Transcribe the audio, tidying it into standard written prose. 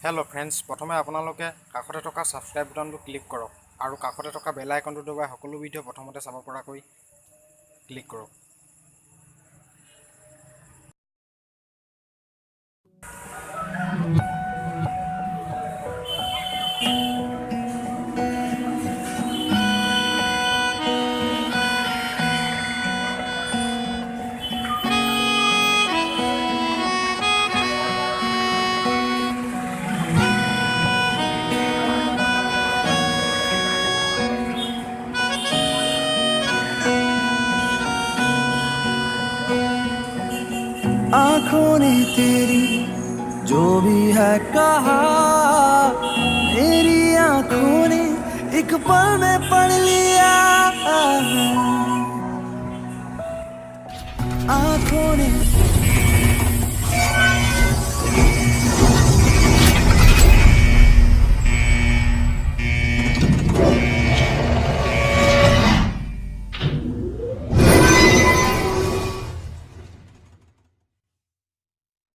Hello friends, प्रथमे आपनालोके काखते थका subscribe बटनটো click करक और काखते थका बेल आइकनটো दबाइ सकलो भिडिओ प्रथमते चाब पराকৈ क्लिक करक। आंखों ने तेरी जो भी है कहा, मेरी आंखों ने एक पल में पढ़ लिया। आंखों ने